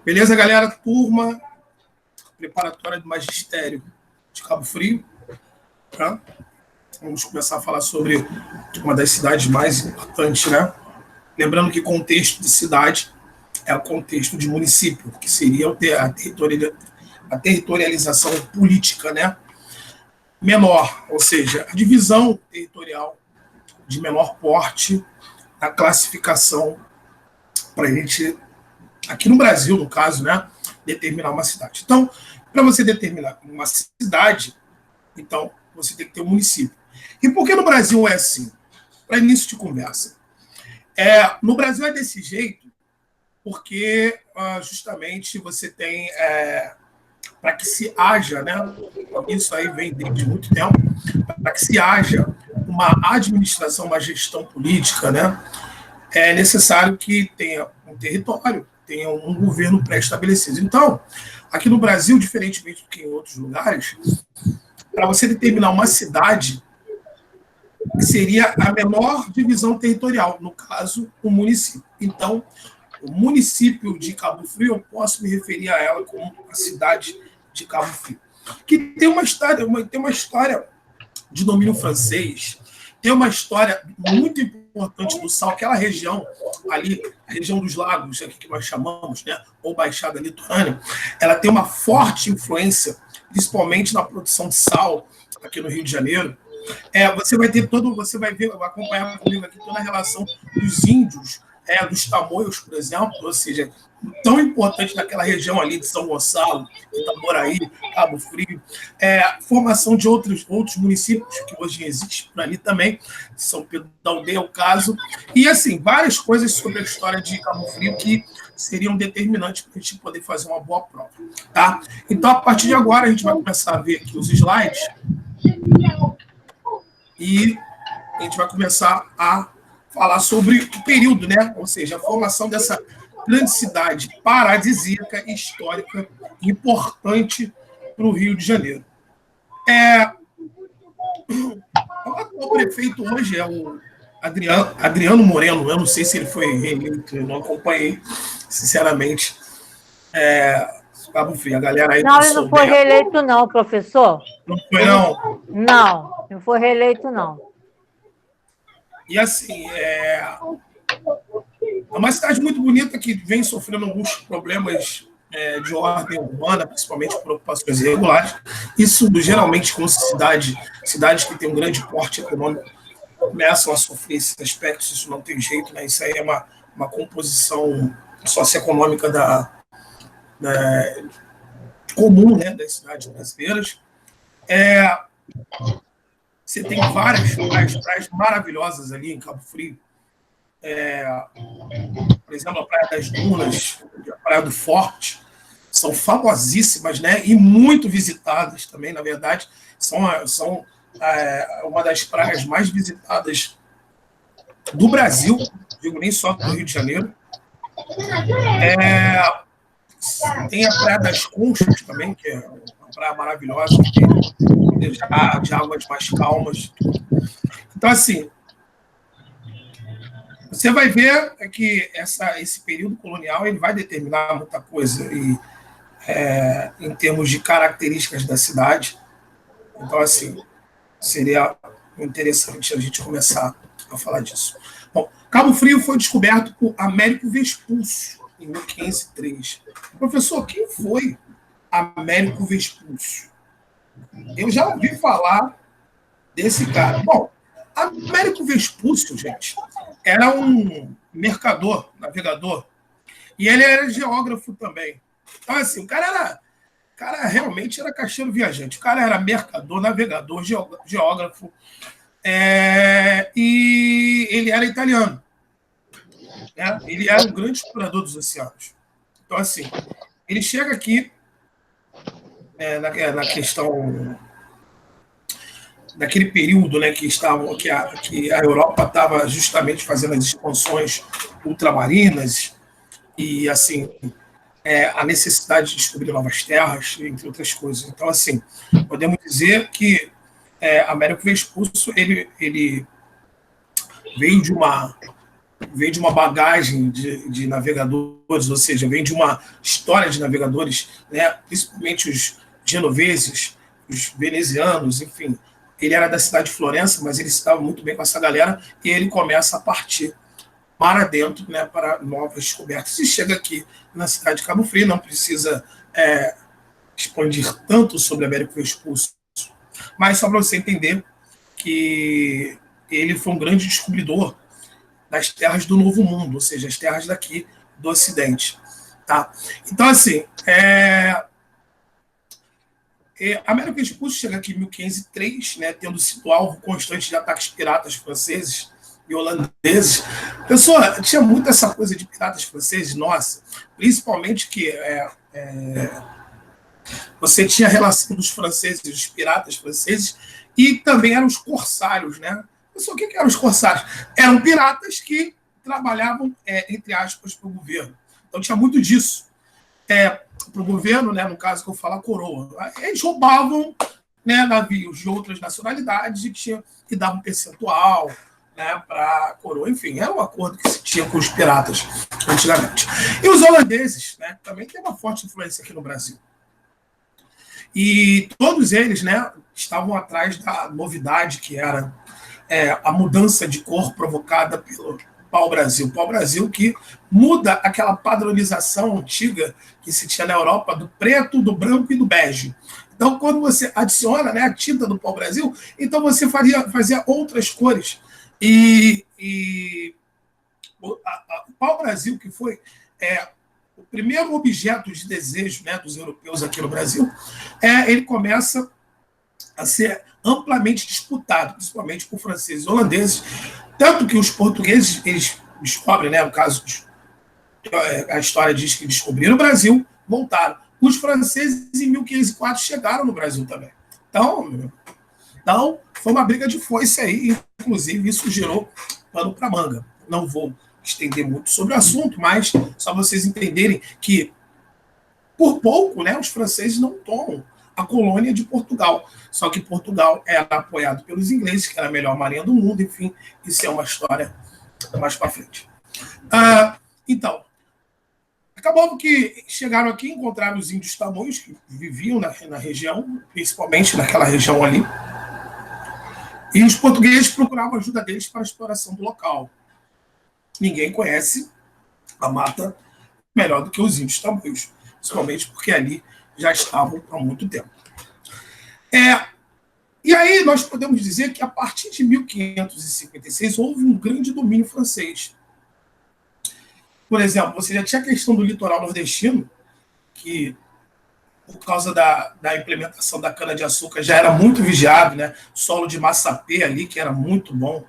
Beleza, galera? Turma preparatória do magistério de Cabo Frio. Tá? Vamos começar a falar sobre uma das cidades mais importantes, né? Lembrando que contexto de cidade é o contexto de município, que seria a territorialização política, né? Menor, ou seja, a divisão territorial de menor porte, a classificação para a gente, aqui no Brasil, no caso, né? Determinar uma cidade. Então, para você determinar uma cidade, então você tem que ter um município. E por que no Brasil é assim? Para início de conversa. No Brasil é desse jeito porque justamente você tem, para que se haja, né? Isso aí vem desde muito tempo, para que se haja uma administração, uma gestão política, né? É necessário que tenha um território, tenha um governo pré-estabelecido. Então, aqui no Brasil, diferentemente do que em outros lugares, para você determinar uma cidade, seria a menor divisão territorial, no caso, o município. Então, o município de Cabo Frio, eu posso me referir a ela como a cidade de Cabo Frio, que tem uma história de domínio francês, tem uma história muito importante do sal, aquela região ali, a região dos lagos, aqui que nós chamamos, né, ou Baixada Litorânea, ela tem uma forte influência, principalmente na produção de sal aqui no Rio de Janeiro. Você vai ver, vai acompanhar comigo aqui toda a relação dos índios, dos tamoios, por exemplo, ou seja, tão importante naquela região ali de São Gonçalo, Itaboraí, Cabo Frio, formação de outros municípios que hoje existem por ali também, São Pedro da Aldeia, é o caso, e assim, várias coisas sobre a história de Cabo Frio que seriam determinantes para a gente poder fazer uma boa prova. Tá? Então, a partir de agora, a gente vai começar a ver aqui os slides e a gente vai começar a falar sobre o período, né? Ou seja, a formação dessa grande cidade paradisíaca, histórica, importante para o Rio de Janeiro. O prefeito hoje é o Adriano Moreno. Eu não sei se ele foi reeleito, eu não acompanhei, sinceramente. Cabo Frio, a galera aí. Não, ele não foi reeleito, não, professor. Não foi, não? Não foi reeleito, não. E assim, é uma cidade muito bonita que vem sofrendo alguns problemas de ordem urbana, principalmente por ocupações irregulares. Isso, geralmente, com cidades que têm um grande porte econômico, começam a sofrer esses aspectos, isso não tem jeito, né? Isso aí é uma composição socioeconômica comum, né, das cidades brasileiras. Você tem várias praias maravilhosas ali em Cabo Frio. Por exemplo, a Praia das Dunas, a Praia do Forte, são famosíssimas, né? E muito visitadas também, na verdade. São uma das praias mais visitadas do Brasil, digo nem só do Rio de Janeiro. Tem a Praia das Conchas também, que é uma praia maravilhosa, que tem de águas mais calmas. Então, assim, você vai ver que esse período colonial ele vai determinar muita coisa em termos de características da cidade. Então, assim, seria interessante a gente começar a falar disso. Bom, Cabo Frio foi descoberto por Américo Vespúcio, em 1503. Professor, quem foi Américo Vespúcio? Eu já ouvi falar desse cara. Bom, Américo Vespúcio, gente, era um mercador, navegador, e ele era geógrafo também. Então, assim, o cara realmente era caixeiro viajante. O cara era mercador, navegador, geógrafo, e ele era italiano. Ele era um grande explorador dos oceanos. Então, assim, ele chega aqui na questão daquele período, né, que a Europa estava justamente fazendo as expansões ultramarinas e, assim, a necessidade de descobrir novas terras, entre outras coisas. Então, assim, podemos dizer que Américo Vespúcio ele veio de uma vem de uma bagagem de navegadores, ou seja, vem de uma história de navegadores, né? Principalmente os genoveses, os venezianos, enfim. Ele era da cidade de Florença, mas ele se dava muito bem com essa galera, e ele começa a partir mar adentro, né, para novas descobertas. E chega aqui na cidade de Cabo Frio, não precisa expandir tanto sobre Américo Vespucci, mas só para você entender que ele foi um grande descobridor das terras do Novo Mundo, ou seja, as terras daqui do Ocidente. Tá? Então, assim, Américo Vespucci chega aqui em 1503, né, tendo sido alvo constante de ataques piratas franceses e holandeses. Pessoal, tinha muito essa coisa de piratas franceses, nossa, principalmente que você tinha a relação dos franceses, dos piratas franceses, e também eram os corsários, né? Pessoal, o que eram os corsários? Eram piratas que trabalhavam, entre aspas, para o governo. Então tinha muito disso. Para o governo, né, no caso que eu falo, a coroa. Eles roubavam, né, navios de outras nacionalidades e davam um percentual, né, para a coroa. Enfim, era um acordo que se tinha com os piratas antigamente. E os holandeses, né, também têm uma forte influência aqui no Brasil. E todos eles, né, estavam atrás da novidade que era a mudança de cor provocada pelo pau-brasil. Pau-brasil que muda aquela padronização antiga que se tinha na Europa do preto, do branco e do bege. Então, quando você adiciona, né, a tinta do pau-brasil, então você fazia outras cores. E o pau-brasil, que foi o primeiro objeto de desejo, né, dos europeus aqui no Brasil, ele começa a ser amplamente disputado, principalmente por franceses e holandeses, tanto que os portugueses, eles descobrem, né, no caso, a história diz que descobriram o Brasil, voltaram. Os franceses, em 1504, chegaram no Brasil também. Então foi uma briga de foice aí, inclusive isso gerou pano para manga. Não vou estender muito sobre o assunto, mas só vocês entenderem que, por pouco, né, os franceses não tomam a colônia de Portugal. Só que Portugal era apoiado pelos ingleses, que era a melhor marinha do mundo, enfim, isso é uma história mais para frente. Então, acabou que chegaram aqui, encontraram os índios tamoios, que viviam na região, principalmente naquela região ali, e os portugueses procuravam ajuda deles para a exploração do local. Ninguém conhece a mata melhor do que os índios tamoios, principalmente porque ali já estavam há muito tempo. E aí nós podemos dizer que a partir de 1556 houve um grande domínio francês. Por exemplo, você já tinha a questão do litoral nordestino, que por causa da implementação da cana-de-açúcar já era muito vigiado, né? Solo de massapê ali, que era muito bom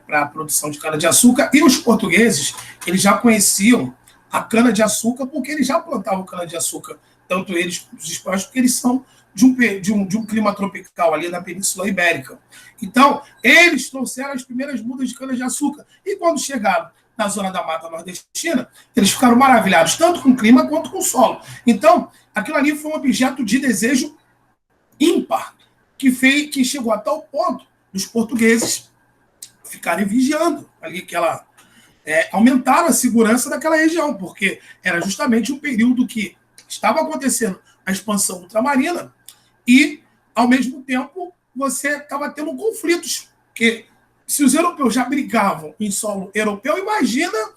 para a produção de cana-de-açúcar. E os portugueses, eles já conheciam a cana-de-açúcar porque eles já plantavam cana-de-açúcar, tanto eles quanto os espanhóis, porque eles são de um clima tropical ali na Península Ibérica. Então, eles trouxeram as primeiras mudas de cana-de-açúcar. E quando chegaram na zona da Mata Nordestina, eles ficaram maravilhados, tanto com o clima quanto com o solo. Então, aquilo ali foi um objeto de desejo ímpar, que chegou a tal ponto dos portugueses ficarem vigiando ali aumentaram a segurança daquela região, porque era justamente um período que estava acontecendo a expansão ultramarina e, ao mesmo tempo, você estava tendo conflitos, porque se os europeus já brigavam em solo europeu, imagina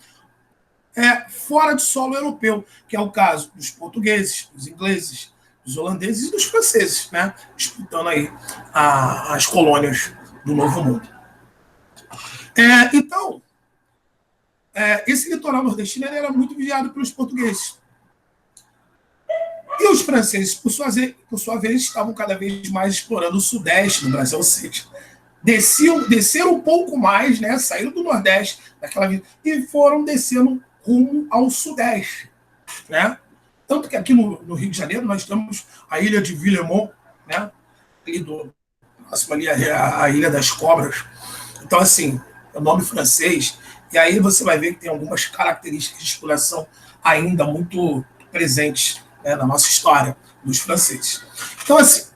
fora de solo europeu, que é o caso dos portugueses, dos ingleses, dos holandeses e dos franceses, né? Disputando aí as colônias do Novo Mundo. Então, esse litoral nordestino era muito vigiado pelos portugueses. E os franceses, por sua vez, estavam cada vez mais explorando o sudeste do Brasil, ou seja, desceram um pouco mais, né, saíram do Nordeste e foram descendo rumo ao Sudeste. Né? Tanto que aqui no Rio de Janeiro nós temos a ilha de Villemont, né, próximo ali a Ilha das Cobras. Então, assim, é o nome francês, e aí você vai ver que tem algumas características de exploração ainda muito presentes, né, na nossa história dos franceses. Então, assim,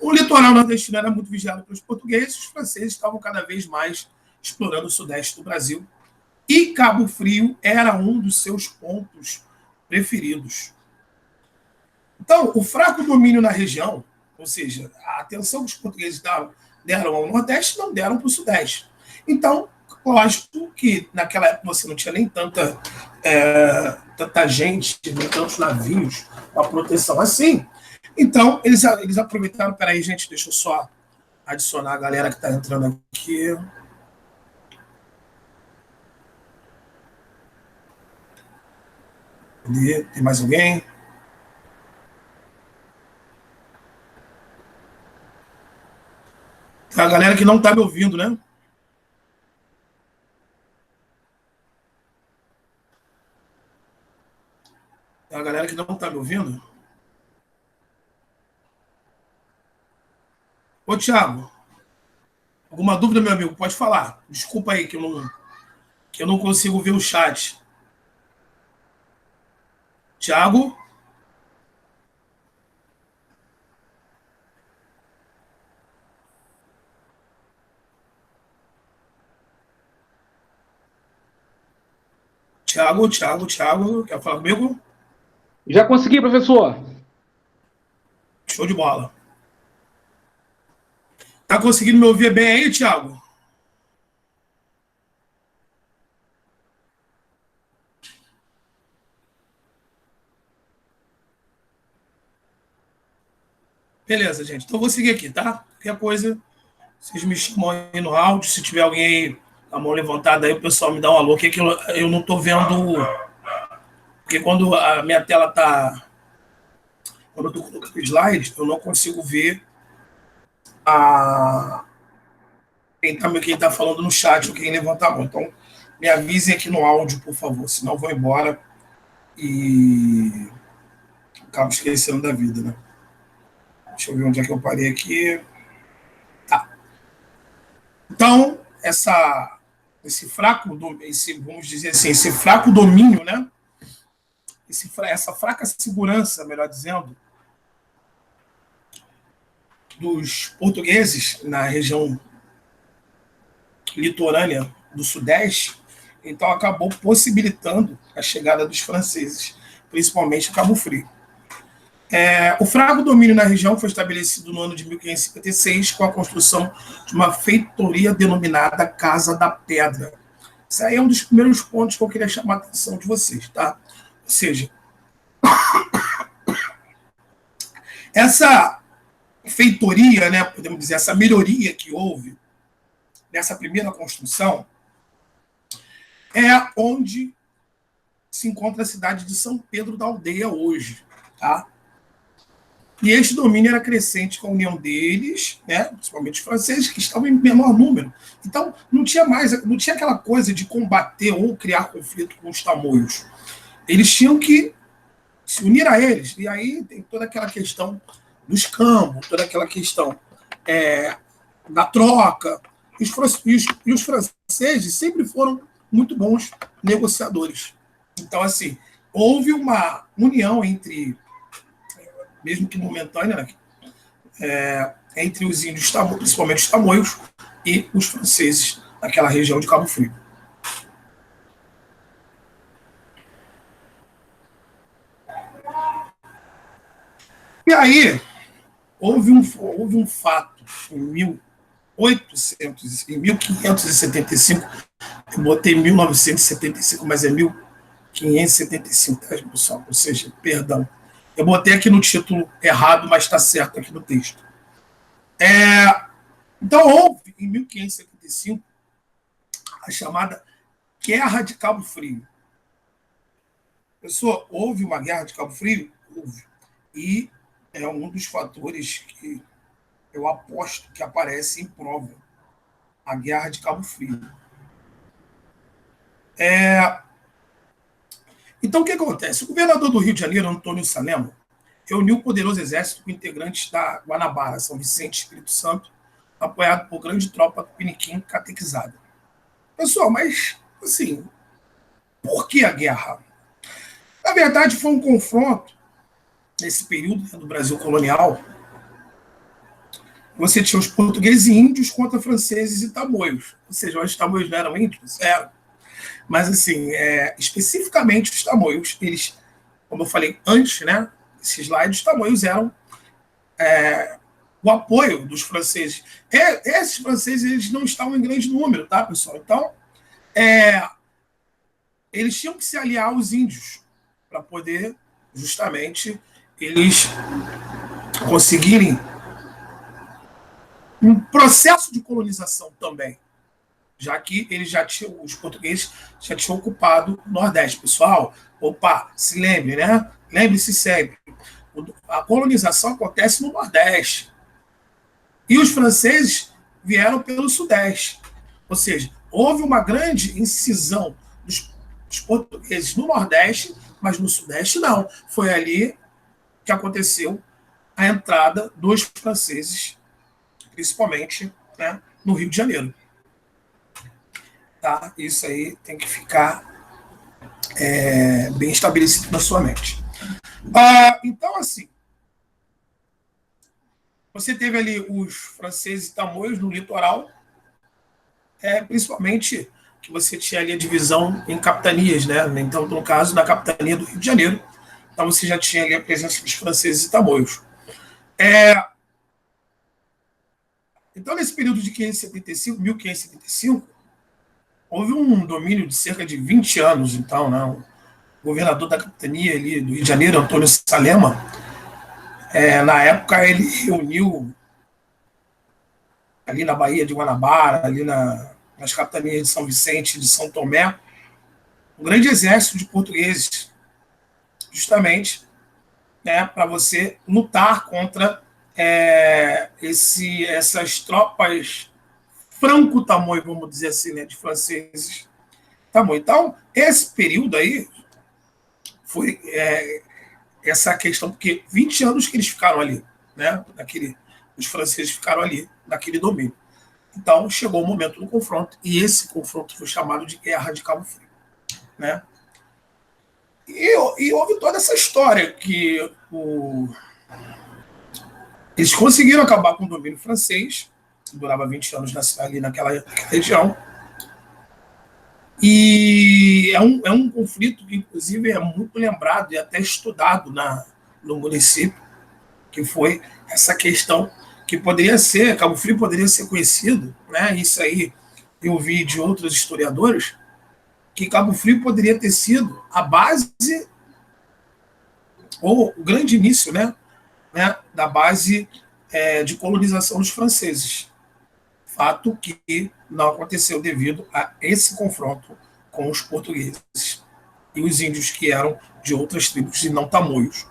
o litoral nordestino era muito vigiado pelos portugueses, os franceses estavam cada vez mais explorando o sudeste do Brasil. E Cabo Frio era um dos seus pontos preferidos. Então, o fraco domínio na região, ou seja, a atenção que os portugueses deram ao Nordeste, não deram para o Sudeste. Então, lógico que naquela época você não tinha nem tanta gente, nem tantos navios com a proteção assim. Então, eles aproveitaram. Peraí, gente, deixa eu só adicionar a galera que está entrando aqui. Tem mais alguém? Tem a galera que não está me ouvindo, né? Tem a galera que não está me ouvindo? Ô, Thiago, alguma dúvida, meu amigo? Pode falar. Desculpa aí que eu não consigo ver o chat. Thiago? Thiago, quer falar comigo? Já consegui, professor. Show de bola. Tá conseguindo me ouvir bem aí, Thiago? Beleza, gente. Então eu vou seguir aqui, tá? Qualquer coisa, vocês me chamam aí no áudio. Se tiver alguém aí com a mão levantada aí, o pessoal me dá um alô, que eu não tô vendo. Porque quando a minha tela tá. Quando eu tô colocando o slide, eu não consigo ver a. Quem tá falando no chat ou quem levantar a mão. Então, me avisem aqui no áudio, por favor. Senão eu vou embora e acabo esquecendo da vida, né? Deixa eu ver onde é que eu parei aqui. Tá. Então, esse fraco, vamos dizer assim, esse fraco domínio, né? Essa fraca segurança, melhor dizendo, dos portugueses na região litorânea do Sudeste, então acabou possibilitando a chegada dos franceses, principalmente a Cabo Frio. O fraco domínio na região foi estabelecido no ano de 1556 com a construção de uma feitoria denominada Casa da Pedra. Isso aí é um dos primeiros pontos que eu queria chamar a atenção de vocês, tá? Ou seja, essa feitoria, né, podemos dizer, essa melhoria que houve nessa primeira construção é onde se encontra a cidade de São Pedro da Aldeia hoje, tá? E este domínio era crescente com a união deles, né, principalmente os franceses, que estavam em menor número. Então, não tinha aquela coisa de combater ou criar conflito com os tamoios. Eles tinham que se unir a eles. E aí tem toda aquela questão dos campos, toda aquela questão da troca. E os franceses sempre foram muito bons negociadores. Então, assim, houve uma união entre, mesmo que momentânea, né, entre os índios, principalmente os tamoios, e os franceses naquela região de Cabo Frio. E aí, houve um fato em 1575, eu botei 1975, mas é 1575, tá, pessoal? Ou seja, perdão. Eu botei aqui no título errado, mas está certo aqui no texto. Então, houve, em 1575, a chamada Guerra de Cabo Frio. Pessoal, houve uma Guerra de Cabo Frio? Houve. E é um dos fatores que eu aposto que aparece em prova. A Guerra de Cabo Frio. Então, o que acontece? O governador do Rio de Janeiro, Antônio Salema, reuniu um poderoso exército com integrantes da Guanabara, São Vicente e Espírito Santo, apoiado por grande tropa tupiniquim catequizada. Pessoal, mas, assim, por que a guerra? Na verdade, foi um confronto, nesse período, né, do Brasil colonial, você tinha os portugueses e índios contra franceses e tamoios. Ou seja, os tamoios não eram índios? Eram. Mas, assim, especificamente os tamoios, eles, como eu falei antes, né, esses slide, os tamoios eram o apoio dos franceses. Esses franceses, eles não estavam em grande número, tá, pessoal? Então, eles tinham que se aliar aos índios para poder, justamente, eles conseguirem um processo de colonização também, já que eles já tinham, os portugueses já tinham ocupado o Nordeste. Pessoal, opa, se lembre, né? Lembre-se sempre, a colonização acontece no Nordeste. E os franceses vieram pelo Sudeste. Ou seja, houve uma grande incisão dos portugueses no Nordeste, mas no Sudeste não. Foi ali que aconteceu a entrada dos franceses, principalmente, né, no Rio de Janeiro. Tá? Isso aí tem que ficar bem estabelecido na sua mente. Então, assim, você teve ali os franceses e tamoios no litoral, principalmente que você tinha ali a divisão em capitanias, né? Então, no caso, na capitania do Rio de Janeiro, então você já tinha ali a presença dos franceses e tamoios. Então, nesse período de 1575, houve um domínio de cerca de 20 anos, então, né? O governador da capitania ali do Rio de Janeiro, Antônio Salema, na época ele reuniu ali na Baía de Guanabara, ali nas capitanias de São Vicente e de São Tomé, um grande exército de portugueses, justamente, né, para você lutar contra essas tropas franco-tamoio, vamos dizer assim, né, de franceses tamoio. Então, esse período aí foi essa questão, porque 20 anos que eles ficaram ali, né, os franceses ficaram ali, naquele domínio. Então, chegou o momento do confronto, e esse confronto foi chamado de Guerra de Cabo Frio. Né? E houve toda essa história que eles conseguiram acabar com o domínio francês, que durava 20 anos ali naquela região. E é um conflito que, inclusive, é muito lembrado e até estudado no município, que foi essa questão que poderia ser, Cabo Frio poderia ser conhecido, né? Isso aí eu vi de outros historiadores, que Cabo Frio poderia ter sido a base, ou o grande início, né, da base de colonização dos franceses. Fato que não aconteceu devido a esse confronto com os portugueses e os índios que eram de outras tribos e não tamoios.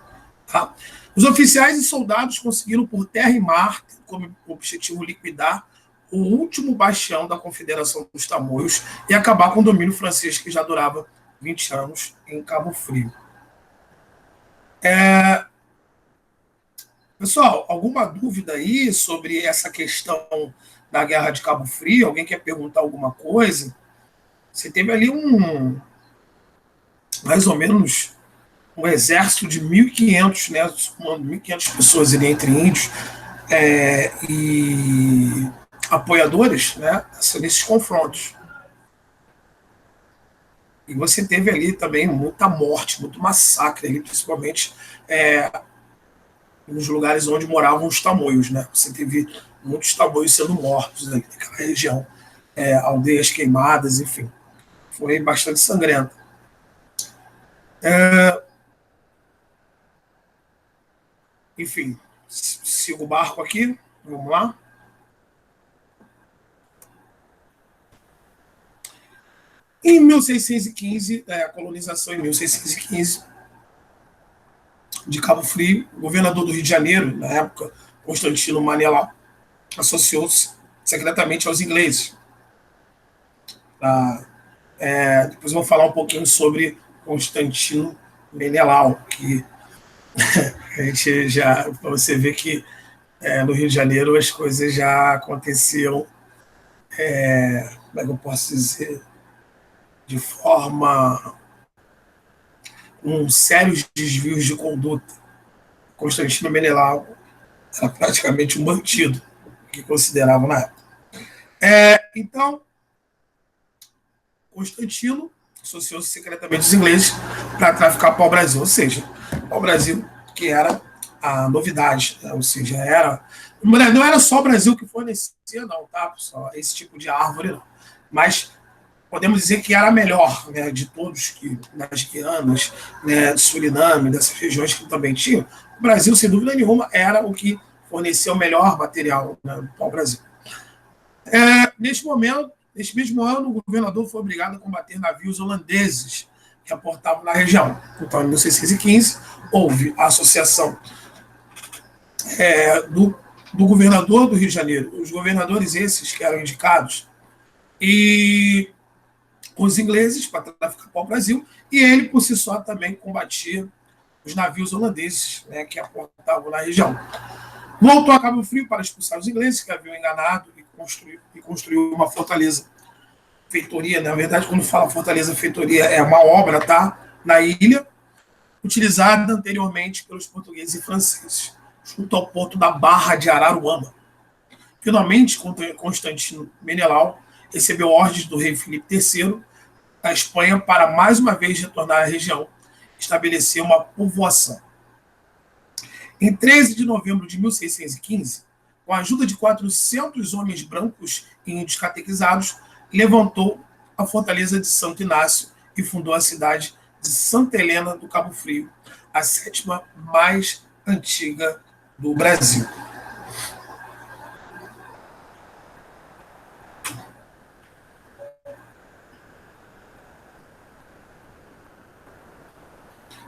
Tá? Os oficiais e soldados conseguiram por terra e mar como objetivo liquidar o último bastião da Confederação dos Tamoios e acabar com o domínio francês que já durava 20 anos em Cabo Frio. Pessoal, alguma dúvida aí sobre essa questão da Guerra de Cabo Frio? Alguém quer perguntar alguma coisa? Você teve ali mais ou menos um exército de 1.500, né, 1.500 pessoas ali entre índios e apoiadores, né, nesses confrontos. E você teve ali também muita morte, muito massacre ali, principalmente nos lugares onde moravam os tamoios, né? Você teve muitos tamoios sendo mortos ali naquela região, aldeias queimadas, enfim. Foi bastante sangrento. Enfim, sigo o barco aqui, vamos lá. Em 1615, a colonização em 1615 de Cabo Frio, o governador do Rio de Janeiro, na época, Constantino Menelau, associou-se secretamente aos ingleses. Depois eu vou falar um pouquinho sobre Constantino Menelau, que a gente já, para você ver que no Rio de Janeiro as coisas já aconteciam, como é que eu posso dizer, de forma com sérios desvios de conduta. Constantino Menelau era praticamente um bandido, que consideravam na época. Então, Constantino associou-se secretamente os ingleses para traficar pau-brasil, ou seja, pau-brasil que era a novidade, né? Ou seja, não era só o Brasil que fornecia, não, tá, pessoal? Esse tipo de árvore, não. Mas podemos dizer que era a melhor, né, de todos, que nas Guianas, né, Suriname, dessas regiões que também tinham. O Brasil, sem dúvida nenhuma, era o que fornecia o melhor material, né, para o Brasil. Neste mesmo ano, o governador foi obrigado a combater navios holandeses que aportavam na região. Então, em 1615, houve a associação do governador do Rio de Janeiro, os governadores esses que eram indicados, e os ingleses para traficar para o Brasil, e ele, por si só, também combatia os navios holandeses, né, que aportavam na região. Voltou a Cabo Frio para expulsar os ingleses, que haviam enganado e construiu uma fortaleza feitoria. Na verdade, quando fala fortaleza feitoria, é uma obra, tá, na ilha, utilizada anteriormente pelos portugueses e franceses, junto ao porto da Barra de Araruama. Finalmente, Constantino Menelau recebeu ordens do rei Filipe III da Espanha para mais uma vez retornar à região, estabelecer uma povoação. Em 13 de novembro de 1615, com a ajuda de 400 homens brancos e índios catequizados, levantou a fortaleza de Santo Inácio e fundou a cidade de Santa Helena do Cabo Frio, a 7ª mais antiga do Brasil.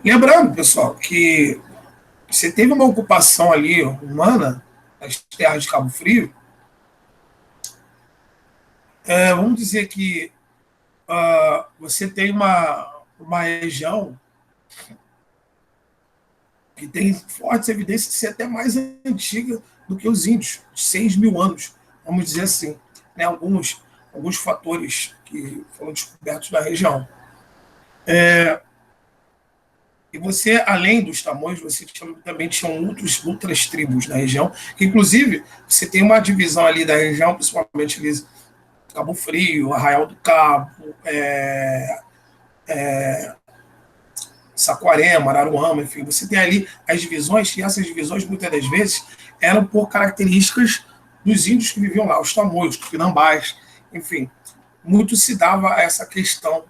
Lembrando, pessoal, que você teve uma ocupação ali humana nas terras de Cabo Frio. Vamos dizer que você tem uma região que tem fortes evidências de ser até mais antiga do que os índios, 6.000 anos, vamos dizer assim, né? Alguns fatores que foram descobertos na região. E você, além dos tamanhos, você também tinha outras tribos na região, que inclusive você tem uma divisão ali da região, principalmente ali, Cabo Frio, Arraial do Cabo, Saquarema, Araruama, enfim, você tem ali as divisões, e essas divisões muitas das vezes eram por características dos índios que viviam lá, os tamoios, os tupinambás, enfim, muito se dava essa questão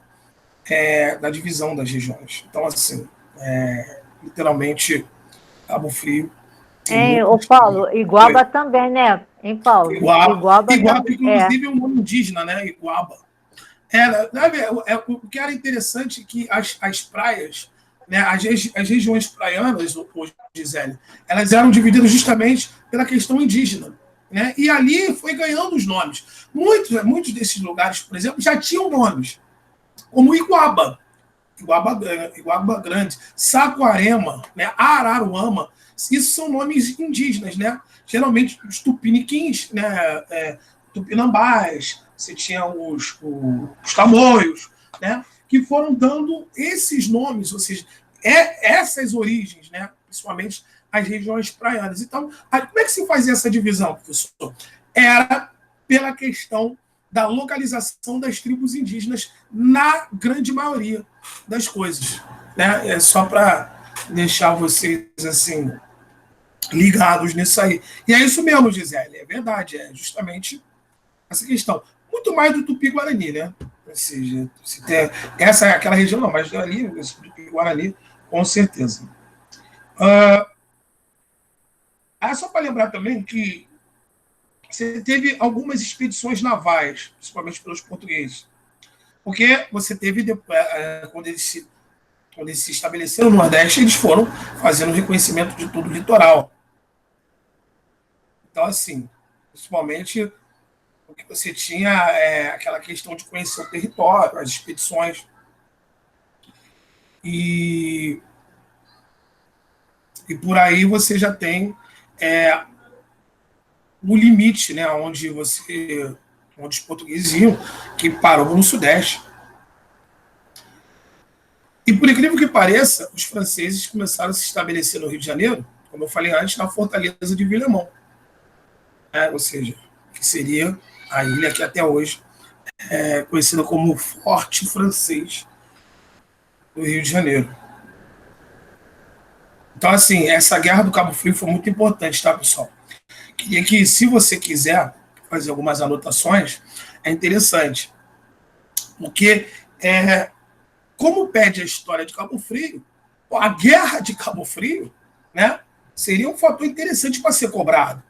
da divisão das regiões. Então, assim, literalmente, Cabo Frio. Ô Paulo, Iguaba também, né? Hein, Paulo? Iguaba inclusive, é um nome indígena, né? Iguaba. O que era interessante é que as praias, né, as regiões praianas, hoje, Gisele, elas eram divididas justamente pela questão indígena. Né? E ali foi ganhando os nomes. Muitos desses lugares, por exemplo, já tinham nomes, como Iguaba Grande, Saquarema, né, Araruama. Isso são nomes indígenas, né? Geralmente os tupiniquins, né, tupinambás, você tinha os tamoios, né, que foram dando esses nomes, ou seja, essas origens, né, principalmente as regiões praianas. Então, como é que se fazia essa divisão, professor? Era pela questão da localização das tribos indígenas na grande maioria das coisas. Né? É só para deixar vocês assim ligados nisso aí. E é isso mesmo, Gisele, é verdade, é justamente essa questão. Muito mais do Tupi-Guarani, né? Ou seja, se tem, essa é aquela região, não, mas ali, esse Tupi-Guarani, com certeza. Só para lembrar também que você teve algumas expedições navais, principalmente pelos portugueses. Porque você teve, quando eles se estabeleceram no Nordeste, eles foram fazendo reconhecimento de todo o litoral. Então, assim, principalmente o que você tinha aquela questão de conhecer o território, as expedições. E por aí você já tem o limite, né, onde os portugueses iam, que parou no Sudeste. E por incrível que pareça, os franceses começaram a se estabelecer no Rio de Janeiro, como eu falei antes, na fortaleza de Villemont. ou seja, que seria a ilha que até hoje é conhecida como Forte Francês do Rio de Janeiro. Então, assim, essa guerra do Cabo Frio foi muito importante, tá, pessoal? Queria que, se você quiser fazer algumas anotações, é interessante, porque como pede a história de Cabo Frio, a guerra de Cabo Frio, né, seria um fator interessante para ser cobrado.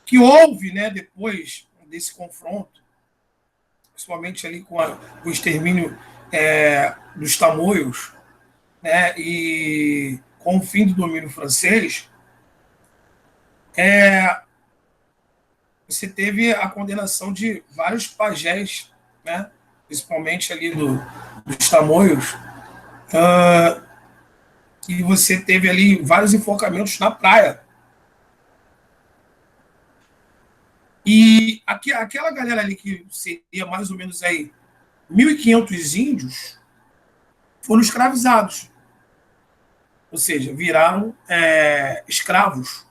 Que houve, né, depois desse confronto, principalmente ali com o extermínio dos tamoios, né, e com o fim do domínio francês, você teve a condenação de vários pajés, né, principalmente ali dos tamoios, e você teve ali vários enforcamentos na praia. E aquela galera ali que seria mais ou menos aí 1.500 índios foram escravizados, ou seja, viraram escravos,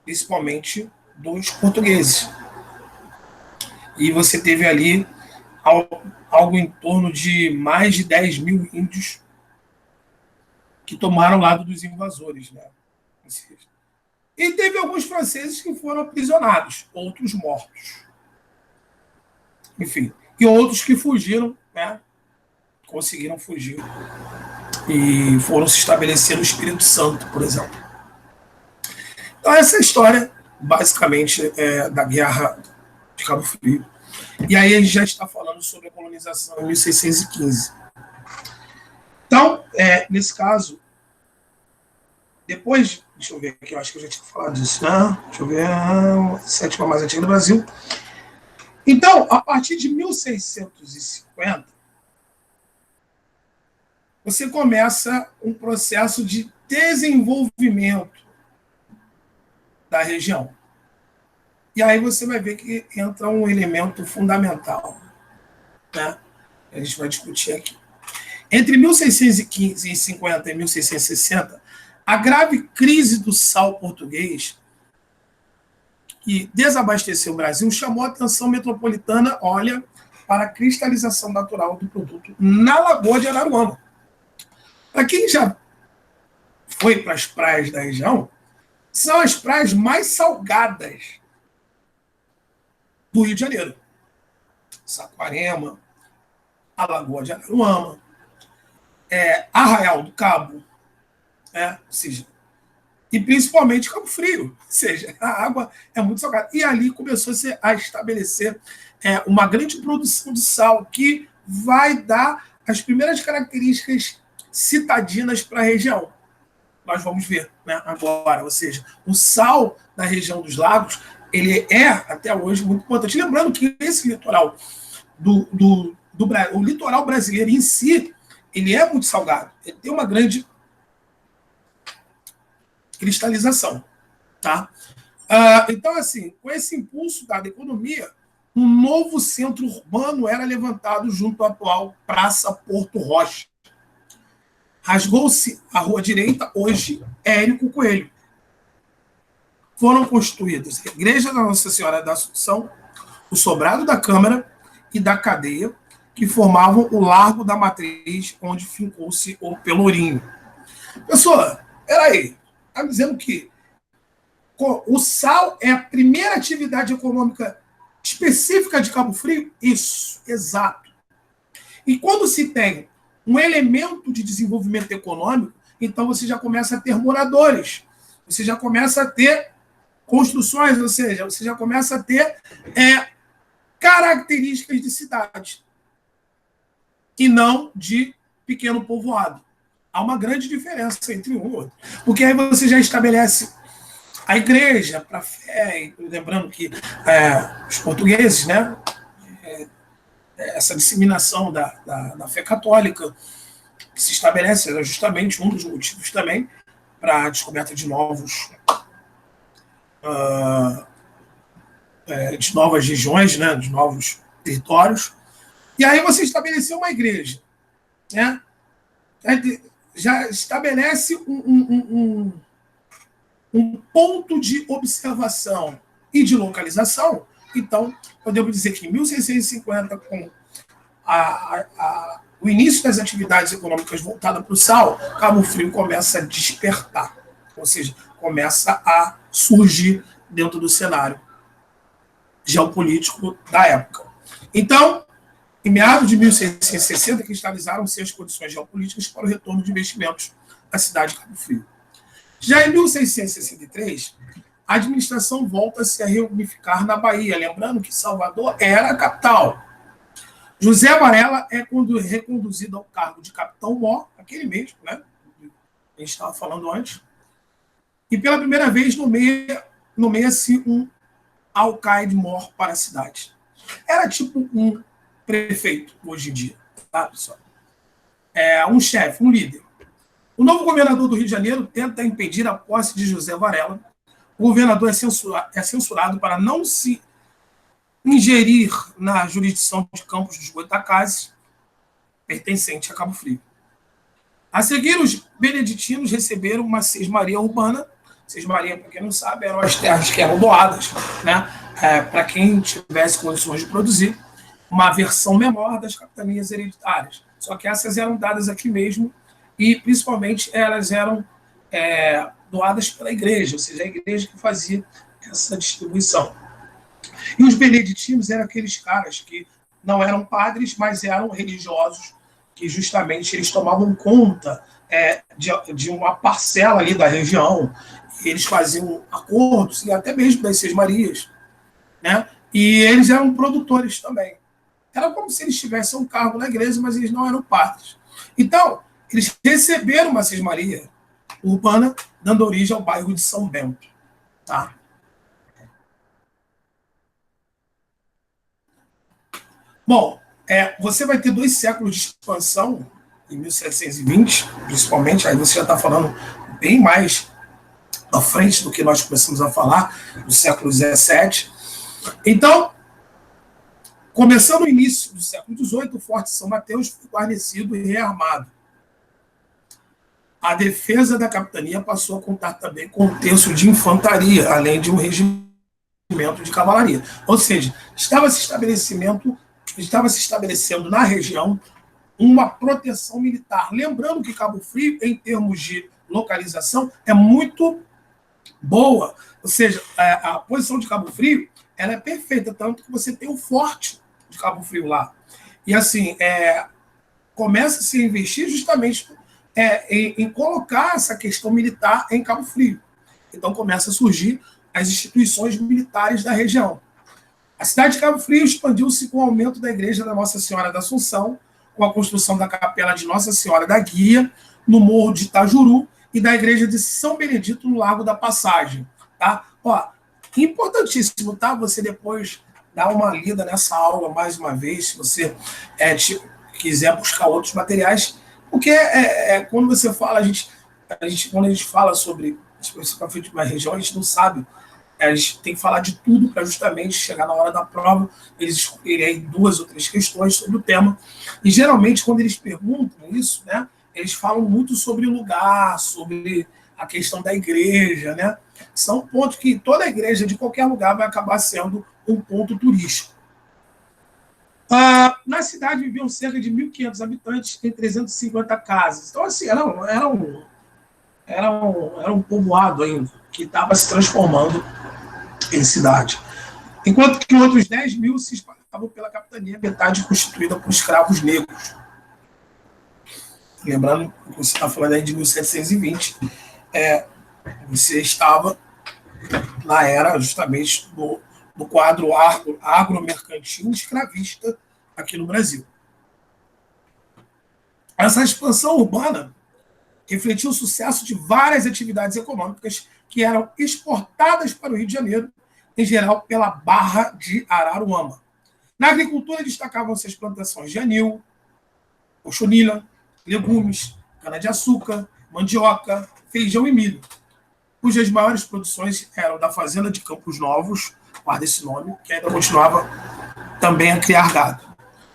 principalmente dos portugueses. E você teve ali algo em torno de mais de 10 mil índios que tomaram o lado dos invasores, né? E teve alguns franceses que foram aprisionados, outros mortos. Enfim, e outros que fugiram, né? Conseguiram fugir e foram se estabelecer no Espírito Santo, por exemplo. Então, essa é a história, basicamente, da Guerra de Cabo Frio. E aí a gente já está falando sobre a colonização em 1615. Então, nesse caso, depois, deixa eu ver aqui, eu acho que eu já tinha falado disso, né? Deixa eu ver, a sétima mais antiga do Brasil. Então, a partir de 1650, você começa um processo de desenvolvimento da região. E aí você vai ver que entra um elemento fundamental, né? A gente vai discutir aqui. Entre 1650 e 1660, a grave crise do sal português, que desabasteceu o Brasil, chamou a atenção metropolitana, olha, para a cristalização natural do produto na Lagoa de Araruama. Para quem já foi para as praias da região, são as praias mais salgadas do Rio de Janeiro. Saquarema, a Lagoa de Araruama, Arraial do Cabo, ou seja, e principalmente Cabo Frio, ou seja, a água é muito salgada. E ali começou-se a estabelecer uma grande produção de sal que vai dar as primeiras características citadinas para a região. Nós vamos ver, né, agora, ou seja, o sal da região dos lagos, ele é até hoje muito importante. Lembrando que esse litoral o litoral brasileiro em si, ele é muito salgado, ele tem uma grande cristalização, tá? Então, assim, com esse impulso da economia, um novo centro urbano era levantado junto à atual Praça Porto Rocha. Rasgou-se a rua direita, hoje Érico Coelho. Foram construídas a Igreja da Nossa Senhora da Assunção, o Sobrado da Câmara e da Cadeia, que formavam o Largo da Matriz, onde fincou-se o Pelourinho. Pessoal, peraí, está dizendo que o sal é a primeira atividade econômica específica de Cabo Frio? Isso, exato. E quando se tem um elemento de desenvolvimento econômico, então você já começa a ter moradores, você já começa a ter construções, ou seja, você já começa a ter características de cidade e não de pequeno povoado. Há uma grande diferença entre um e outro. Porque aí você já estabelece a igreja para a fé, lembrando que os portugueses, né, essa disseminação da fé católica que se estabelece era justamente um dos motivos também para a descoberta de de novas regiões, né, de novos territórios. E aí você estabeleceu uma igreja, né? Já estabelece um ponto de observação e de localização. Então, podemos dizer que em 1650, com o início das atividades econômicas voltadas para o sal, Cabo Frio começa a despertar, ou seja, começa a surgir dentro do cenário geopolítico da época. Então, em meados de 1660, cristalizaram-se as condições geopolíticas para o retorno de investimentos à cidade de Cabo Frio. Já em 1663, a administração volta-se a reunificar na Bahia, lembrando que Salvador era a capital. José Varela é reconduzido ao cargo de capitão-mor, aquele mesmo, né? A gente estava falando antes. E pela primeira vez nomeia-se um alcaide-mor para a cidade. Era tipo um prefeito hoje em dia, tá, pessoal? Um chefe, um líder. O novo governador do Rio de Janeiro tenta impedir a posse de José Varela. O governador é censurado para não se ingerir na jurisdição de Campos dos Goitacazes, pertencente a Cabo Frio. A seguir, os beneditinos receberam uma sesmaria urbana. Sesmaria, para quem não sabe, eram as terras que eram doadas, né, para quem tivesse condições de produzir, uma versão menor das capitanias hereditárias. Só que essas eram dadas aqui mesmo e, principalmente, elas eram doadas pela igreja, ou seja, a igreja que fazia essa distribuição. E os beneditinos eram aqueles caras que não eram padres, mas eram religiosos, que justamente eles tomavam conta de uma parcela ali da região, eles faziam acordos, e até mesmo das sesmarias, né? E eles eram produtores também. Era como se eles tivessem um cargo na igreja, mas eles não eram padres. Então, eles receberam uma sesmaria urbana, dando origem ao bairro de São Bento. Tá? Bom, você vai ter 2 séculos de expansão, em 1720, principalmente, aí você já está falando bem mais à frente do que nós começamos a falar, do século XVII. Então, começando no início do século XVIII, o Forte São Mateus foi guarnecido e rearmado. A defesa da capitania passou a contar também com um terço de infantaria, além de um regimento de cavalaria. Ou seja, estava se estabelecendo na região uma proteção militar. Lembrando que Cabo Frio, em termos de localização, é muito boa. Ou seja, a posição de Cabo Frio ela é perfeita, tanto que você tem o forte de Cabo Frio lá. E assim, começa-se a investir justamente em colocar essa questão militar em Cabo Frio. Então começa a surgir as instituições militares da região. A cidade de Cabo Frio expandiu-se com o aumento da igreja da Nossa Senhora da Assunção, com a construção da capela de Nossa Senhora da Guia, no Morro de Itajuru, e da igreja de São Benedito, no Largo da Passagem. Tá? Importantíssimo, tá? Você depois dá uma lida nessa aula mais uma vez, se você quiser buscar outros materiais, porque quando você fala, quando a gente fala sobre especificamente uma região, a gente não sabe, a gente tem que falar de tudo para justamente chegar na hora da prova, eles escolherem aí 2 ou 3 questões sobre o tema, e geralmente quando eles perguntam isso, né, eles falam muito sobre o lugar, sobre a questão da igreja, né? São pontos que toda igreja de qualquer lugar vai acabar sendo um ponto turístico. Na cidade viviam cerca de 1.500 habitantes em 350 casas. Então, assim, era um povoado ainda, que estava se transformando em cidade. Enquanto que outros 10 mil se espalhavam pela capitania, metade constituída por escravos negros. Lembrando que você está falando aí de 1720, você estava na era justamente do quadro agromercantil escravista aqui no Brasil. Essa expansão urbana refletiu o sucesso de várias atividades econômicas que eram exportadas para o Rio de Janeiro, em geral pela Barra de Araruama. Na agricultura destacavam-se as plantações de anil, cochonilha, legumes, cana-de-açúcar, mandioca, feijão e milho, cujas maiores produções eram da fazenda de Campos Novos, guarda esse nome, que ainda continuava também a criar gado.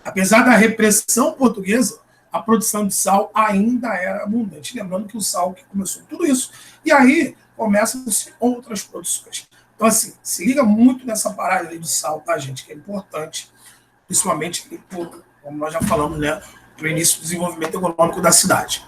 Apesar da repressão portuguesa, a produção de sal ainda era abundante. Lembrando que o sal que começou tudo isso. E aí começam-se outras produções. Então, assim, se liga muito nessa parada aí de sal, tá, gente? Que é importante, principalmente, como nós já falamos, né, para o início do desenvolvimento econômico da cidade.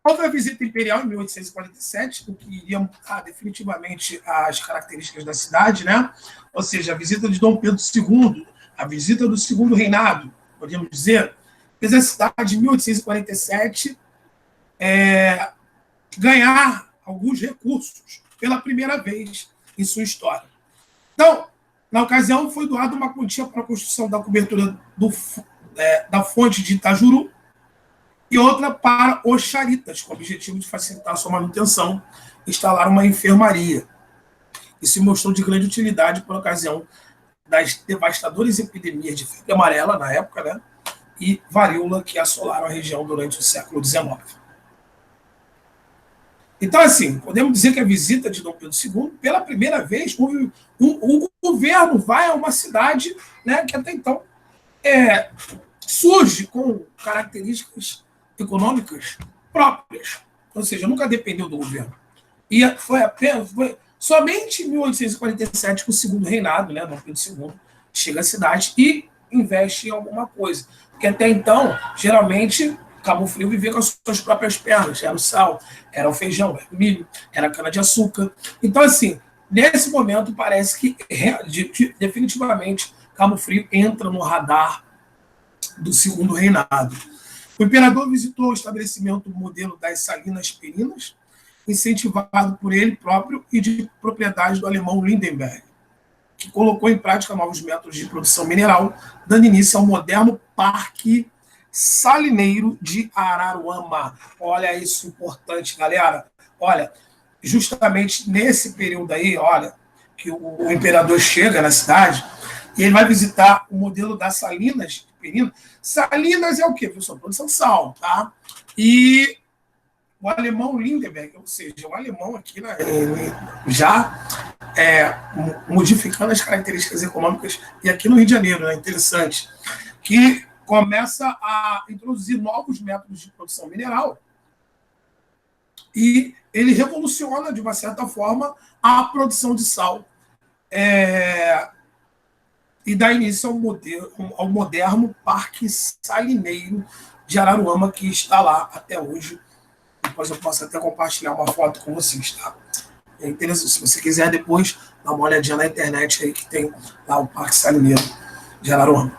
Houve a visita imperial em 1847, o que iria mudar definitivamente as características da cidade, né? Ou seja, a visita de Dom Pedro II, a visita do segundo reinado, podemos dizer, fez a cidade, em 1847, ganhar alguns recursos pela primeira vez em sua história. Então, na ocasião, foi doada uma quantia para a construção da cobertura da fonte de Itajuru, e outra para os charitas, com o objetivo de facilitar a sua manutenção, instalar uma enfermaria. Isso se mostrou de grande utilidade por ocasião das devastadoras epidemias de febre amarela, na época, né, e varíola que assolaram a região durante o século XIX. Então, assim, podemos dizer que a visita de Dom Pedro II, pela primeira vez, o governo vai a uma cidade, né, que até então surge com características econômicas próprias, ou seja, nunca dependeu do governo. E foi somente em 1847 que o segundo reinado, né, Dom Pedro II, chega à cidade e investe em alguma coisa. Porque até então, geralmente, Cabo Frio vivia com as suas próprias pernas. Era o sal, era o feijão, era o milho, era a cana-de-açúcar. Então, assim, nesse momento, parece que definitivamente Cabo Frio entra no radar do segundo reinado. O imperador visitou o estabelecimento modelo das Salinas Perinas, incentivado por ele próprio e de propriedade do alemão Lindenberg, que colocou em prática novos métodos de produção mineral, dando início ao moderno Parque Salineiro de Araruama. Olha isso importante, galera. Olha, justamente nesse período aí, olha, que o imperador chega na cidade e ele vai visitar o modelo das Salinas Perinas. Salinas é o quê, professor? Produção de sal, tá? E o alemão Lindenberg, ou seja, o alemão aqui, né, já modificando as características econômicas, e aqui no Rio de Janeiro, né, interessante, que começa a introduzir novos métodos de produção mineral e ele revoluciona, de uma certa forma, a produção de sal e dá início ao moderno Parque Salineiro de Araruama, que está lá até hoje. Depois eu posso até compartilhar uma foto com vocês, tá? É interessante. Se você quiser depois, dá uma olhadinha na internet aí que tem lá o Parque Salineiro de Araruama.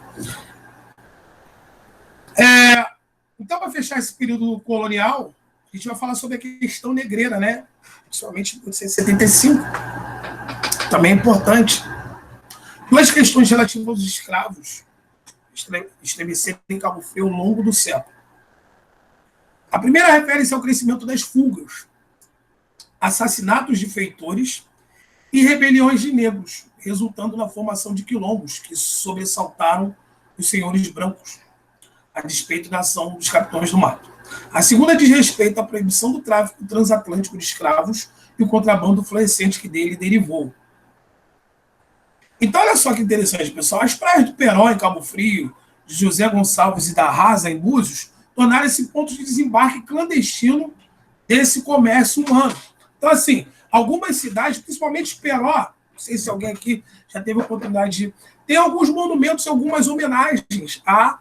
Então, para fechar esse período colonial, a gente vai falar sobre a questão negreira, né? Principalmente em 1875. Também é importante. Duas questões relativas aos escravos estremeceram em Cabo Frio ao longo do século. A primeira refere-se ao crescimento das fugas, assassinatos de feitores e rebeliões de negros, resultando na formação de quilombos que sobressaltaram os senhores brancos, a despeito da ação dos capitães do mato. A segunda diz respeito à proibição do tráfico transatlântico de escravos e o contrabando florescente que dele derivou. Então, olha só que interessante, pessoal. As praias do Peró, em Cabo Frio, de José Gonçalves e da Rasa, em Búzios, tornaram esse ponto de desembarque clandestino desse comércio humano. Então, assim, algumas cidades, principalmente Peró, não sei se alguém aqui já teve a oportunidade de... Tem alguns monumentos, algumas homenagens a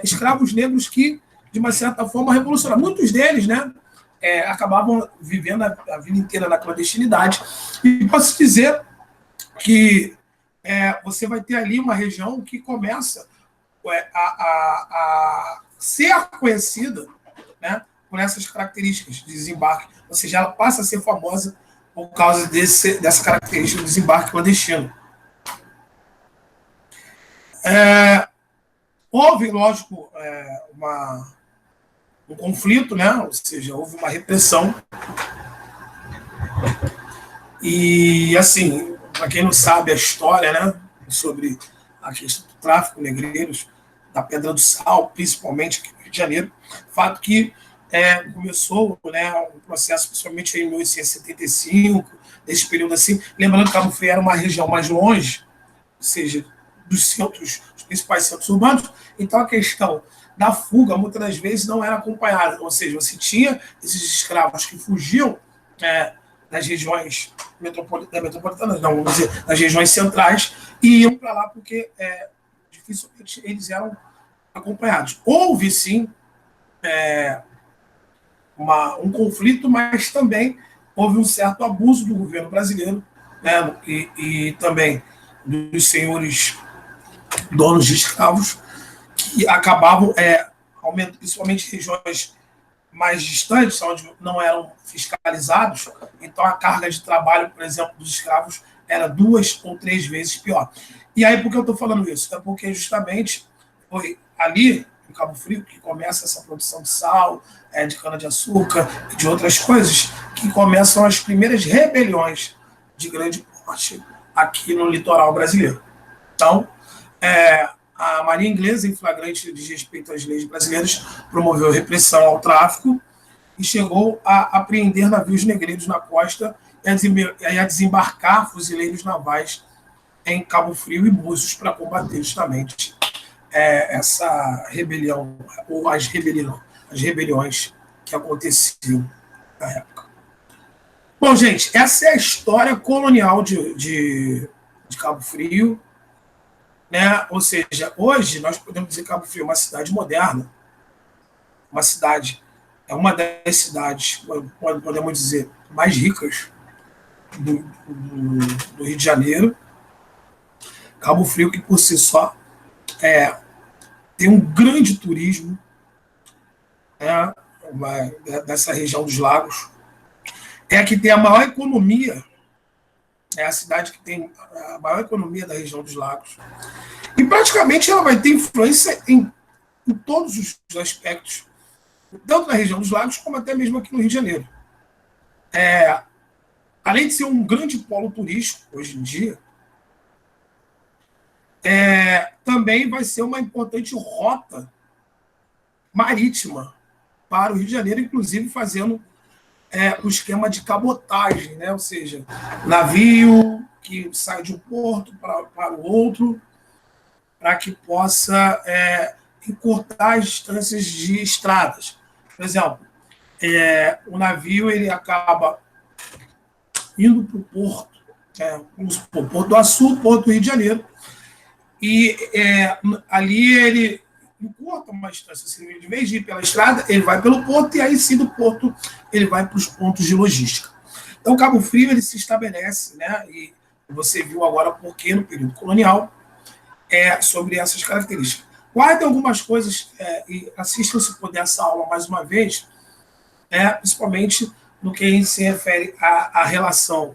escravos negros que, de uma certa forma, revolucionaram. Muitos deles, né, acabavam vivendo a vida inteira na clandestinidade. E posso dizer que você vai ter ali uma região que começa a ser conhecida, né, por essas características de desembarque. Ou seja, ela passa a ser famosa por causa dessa característica do desembarque clandestino. Houve, lógico, um conflito, né? Ou seja, houve uma repressão. E, assim, para quem não sabe a história, né, sobre a questão do tráfico negreiros, da Pedra do Sal, principalmente aqui no Rio de Janeiro, fato que começou, né, um processo, principalmente em 1875, nesse período assim, lembrando que Cabo Frio era uma região mais longe, ou seja, dos centros, dos principais centros urbanos, então a questão da fuga, muitas das vezes, não era acompanhada. Ou seja, você tinha esses escravos que fugiam das regiões metropolitanas, não, vamos dizer, das regiões centrais, e iam para lá porque dificilmente eles eram acompanhados. Houve, sim, um conflito, mas também houve um certo abuso do governo brasileiro, né, e também dos senhores donos de escravos, que acabavam, principalmente regiões mais distantes, onde não eram fiscalizados, então a carga de trabalho, por exemplo, dos escravos era 2 ou 3 vezes pior. E aí, por que eu estou falando isso? É porque justamente foi ali, em Cabo Frio, que começa essa produção de sal, de cana-de-açúcar e de outras coisas, que começam as primeiras rebeliões de grande porte aqui no litoral brasileiro. Então, a Marinha Inglesa, em flagrante de respeito às leis brasileiras, promoveu repressão ao tráfico e chegou a apreender navios negreiros na costa e a desembarcar fuzileiros navais em Cabo Frio e Búzios para combater justamente essa rebelião, ou as rebeliões que aconteciam na época. Bom, gente, essa é a história colonial de Cabo Frio, né? Ou seja, hoje nós podemos dizer que Cabo Frio é uma cidade moderna, uma das cidades, podemos dizer, mais ricas do Rio de Janeiro. Cabo Frio, que por si só tem um grande turismo, né, dessa região dos lagos. É a que tem a maior economia, é a cidade que tem a maior economia da região dos lagos. E praticamente ela vai ter influência em todos os aspectos, tanto na região dos lagos, como até mesmo aqui no Rio de Janeiro. Além de ser um grande polo turístico hoje em dia, também vai ser uma importante rota marítima para o Rio de Janeiro, inclusive fazendo o esquema de cabotagem, né? Ou seja, navio que sai de um porto para o outro, para que possa encurtar as distâncias de estradas. Por exemplo, o navio ele acaba indo para o porto, Porto do Açu, Porto do Rio de Janeiro, e ali ele encurta uma distância. Assim, de vez de ir pela estrada, ele vai pelo porto, e aí sim do porto ele vai para os pontos de logística. Então, Cabo Frio ele se estabelece, né, e você viu agora por que no período colonial, sobre essas características. Guardem algumas coisas e assistam, se puder, essa aula mais uma vez, principalmente no que se refere à relação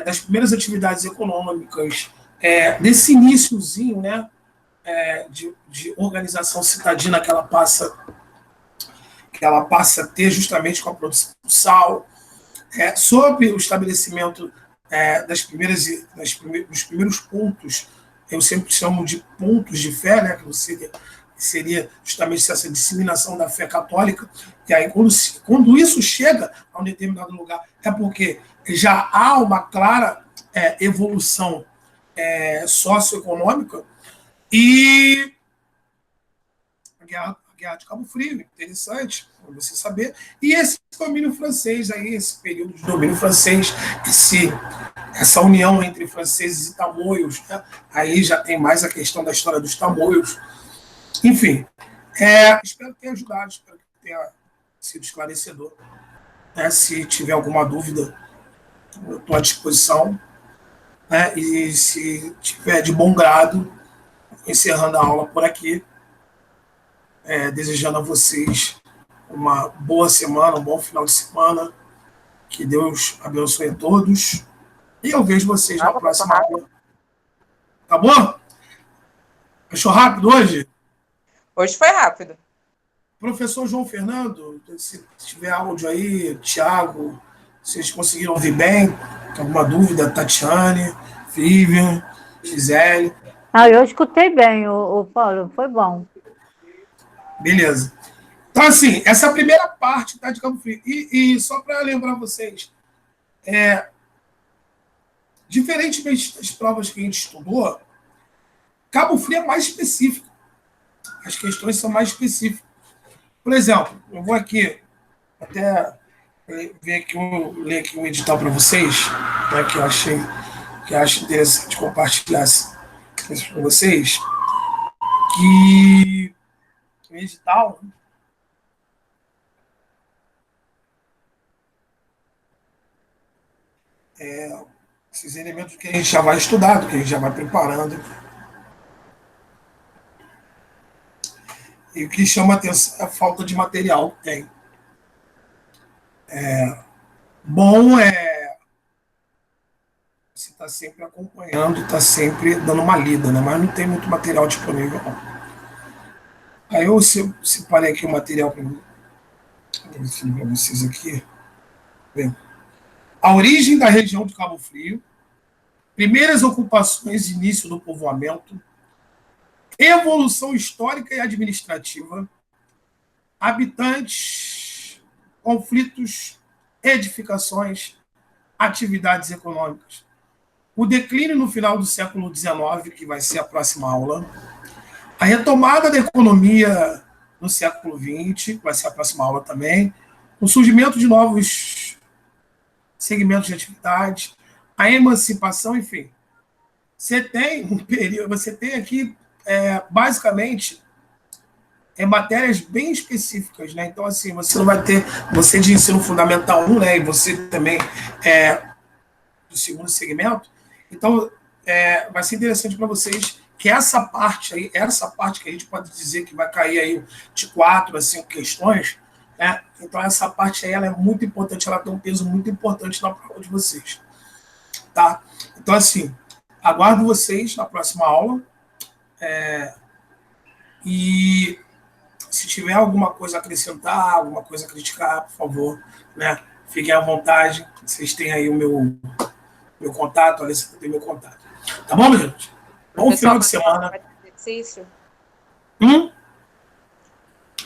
das primeiras atividades econômicas, desse iníciozinho, né, de organização citadina que ela passa a ter justamente com a produção do sal, sobre o estabelecimento dos primeiros pontos, eu sempre chamo de pontos de fé, né, que seria justamente essa disseminação da fé católica. E aí, quando isso chega a um determinado lugar, é porque já há uma clara evolução socioeconômica. E a Guerra de Cabo Frio, interessante para você saber. E esse domínio francês, aí, esse período de domínio francês, essa união entre franceses e tamoios, né? Aí já tem mais a questão da história dos tamoios. Enfim, espero que tenha ajudado, espero que tenha sido esclarecedor. Se tiver alguma dúvida, eu estou à disposição. E se tiver de bom grado, encerrando a aula por aqui, desejando a vocês uma boa semana, um bom final de semana, que Deus abençoe a todos, e eu vejo vocês na próxima aula. Tá bom? Achou rápido hoje? Hoje foi rápido. Professor João Fernando, se tiver áudio aí, Tiago, vocês conseguiram ouvir bem? Tem alguma dúvida? Tatiane, Vivian, Gisele? Eu escutei bem, o Paulo, foi bom. Beleza. Então, assim, essa primeira parte tá de Cabo Frio. E só para lembrar vocês, diferentemente das provas que a gente estudou, Cabo Frio é mais específico. as questões são mais específicas. Por exemplo, eu vou aqui até ver aqui, ler aqui um edital para vocês, né, que eu acho interessante compartilhar isso com vocês, que o edital esses elementos que a gente já vai estudando, que a gente já vai preparando. E o que chama a atenção é a falta de material que tem. Bom é você estar sempre acompanhando, estar sempre dando uma lida, né? Mas não tem muito material disponível, não. Aí eu separei aqui o material para vocês aqui. Bem, a origem da região de Cabo Frio, primeiras ocupações e início do povoamento, evolução histórica e administrativa, habitantes, conflitos, edificações, atividades econômicas. O declínio no final do século XIX, que vai ser a próxima aula. A retomada da economia no século XX, que vai ser a próxima aula também. O surgimento de novos segmentos de atividade. A emancipação, enfim. Você tem um período, você tem aqui, basicamente, matérias bem específicas, né? Então, assim, você não vai ter, você de ensino fundamental 1, né? E você também do segundo segmento. Então, vai ser interessante para vocês que essa parte aí, essa parte que a gente pode dizer que vai cair aí de 4 a 5 questões, né? Então, essa parte aí ela é muito importante, ela tem um peso muito importante na prova de vocês. Tá? Então, assim, aguardo vocês na próxima aula. E se tiver alguma coisa a acrescentar, alguma coisa a criticar, por favor, né? Fiquem à vontade. Vocês têm aí o meu contato, a Alessa tem meu contato. Tá bom, gente? Bom final de semana. Vai ter exercício?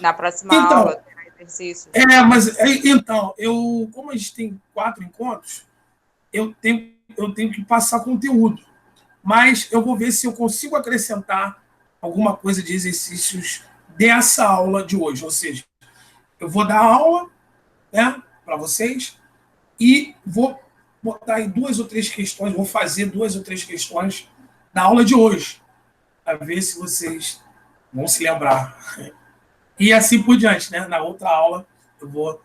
Na próxima aula terá exercício. Então, como a gente tem 4 encontros, eu tenho que passar conteúdo. Mas eu vou ver se eu consigo acrescentar alguma coisa de exercícios dessa aula de hoje. Ou seja, eu vou dar aula, né, para vocês e vou botar aí 2 ou 3 questões, vou fazer 2 ou 3 questões da aula de hoje, para ver se vocês vão se lembrar. E assim por diante, né? Na outra aula eu vou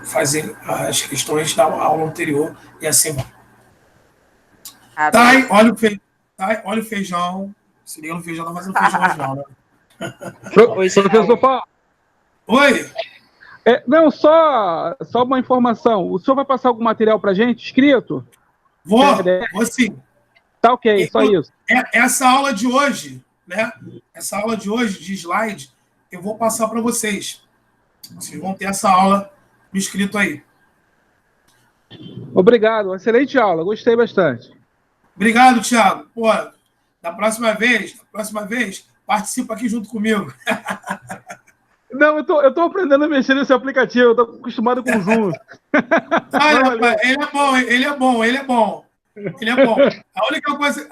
fazer as questões da aula anterior e assim vai. Tá, olha o feijão. Se liga no feijão, não vai fazer feijão hoje não, né? Professor Paulo. Oi? Não, só uma informação. O senhor vai passar algum material para a gente, escrito? Vou sim. Tá ok, só isso. Essa aula de hoje, né? Essa aula de hoje, de slide, eu vou passar para vocês. Vocês vão ter essa aula no escrito aí. Obrigado, excelente aula, gostei bastante. Obrigado, Thiago. Pô, da próxima vez, participa aqui junto comigo. Não, eu tô aprendendo a mexer nesse aplicativo, eu tô acostumado com o Zoom. Rapaz, ele é bom.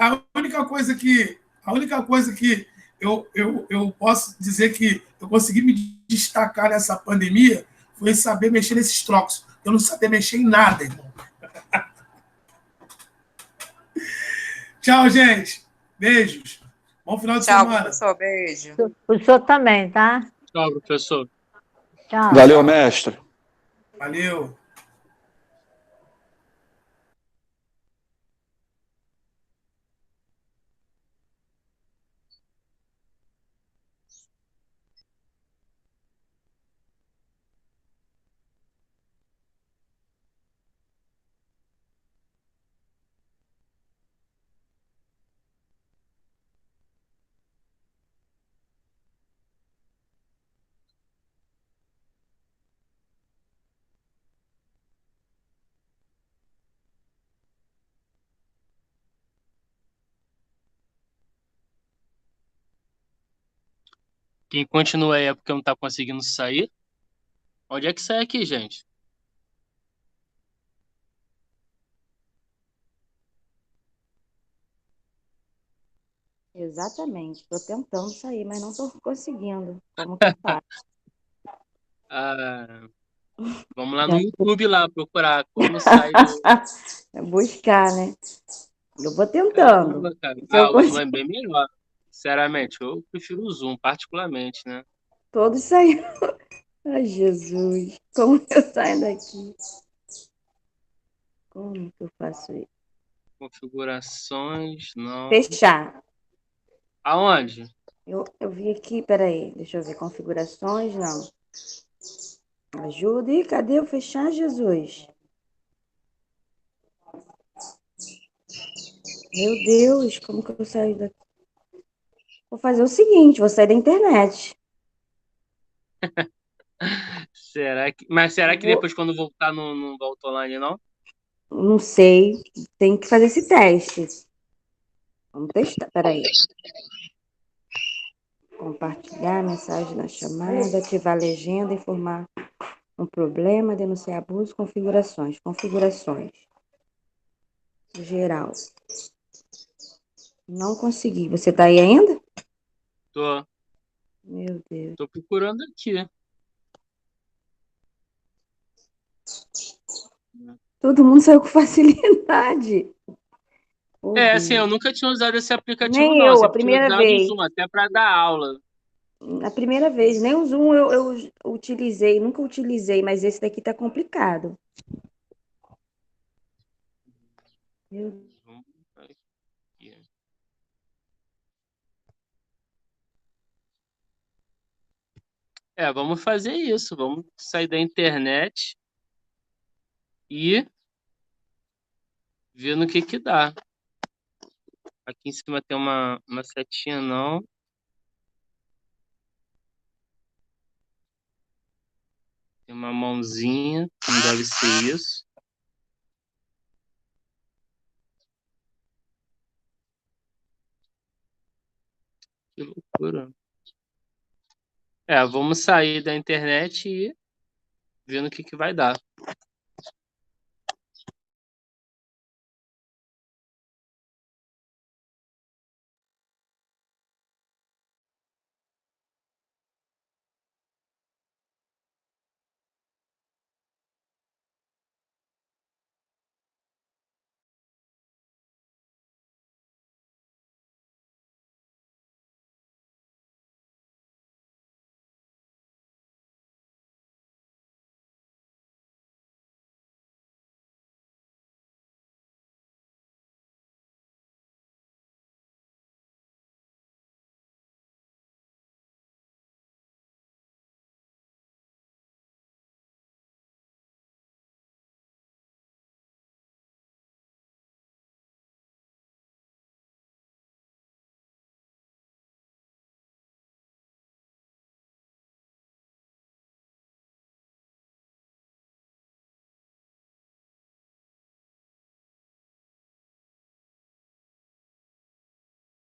A única coisa que eu posso dizer que eu consegui me destacar nessa pandemia foi saber mexer nesses trocos. Eu não sabia mexer em nada, irmão. Tchau, gente. Beijos. Bom final de semana. Tchau, professor. Beijo. O senhor também, tá? Tchau, professor. Tchau. Valeu, mestre. Valeu. Quem continua aí é porque não tá conseguindo sair. Onde é que sai aqui, gente? Exatamente. Estou tentando sair, mas não estou conseguindo. Como que eu faço? Ah, vamos lá no Já YouTube lá procurar como sai do. buscar, né? Eu vou tentando. Caramba, cara. Se eu O Zoom conseguir, é bem melhor. Sinceramente, eu prefiro o Zoom, particularmente, né? todos saíram. Ai, Jesus. Como que eu saio daqui? Como que eu faço isso? Configurações, não. Fechar. Aonde? Eu vi aqui, peraí, deixa eu ver. Configurações, não. Ajuda. Ih, cadê eu fechar, Jesus? Meu Deus, como que eu saio daqui? Vou fazer o seguinte, vou sair da internet. Mas será que Vou, depois, quando voltar, não volta online, não? não sei, tem que fazer esse teste. Vamos testar, peraí. Compartilhar a mensagem na chamada, ativar a legenda, informar um problema, denunciar abuso, configurações. Configurações. Geral. Não consegui. Você tá aí ainda? Tô, Meu Deus. tô procurando aqui. Todo mundo saiu com facilidade. Oh, É, assim, eu Deus. nunca tinha usado esse aplicativo, Nem não. Eu eu, a sempre tinha primeira usado o vez. Zoom, até para dar aula. A primeira vez. Nem o Zoom eu utilizei, nunca utilizei, mas esse daqui tá complicado. Meu Zoom aqui. É, vamos fazer isso. Vamos sair da internet e ver no que dá. Aqui em cima tem uma setinha, não. Tem uma mãozinha, não deve ser isso. Que loucura. É, vamos sair da internet e ver no que vai dar.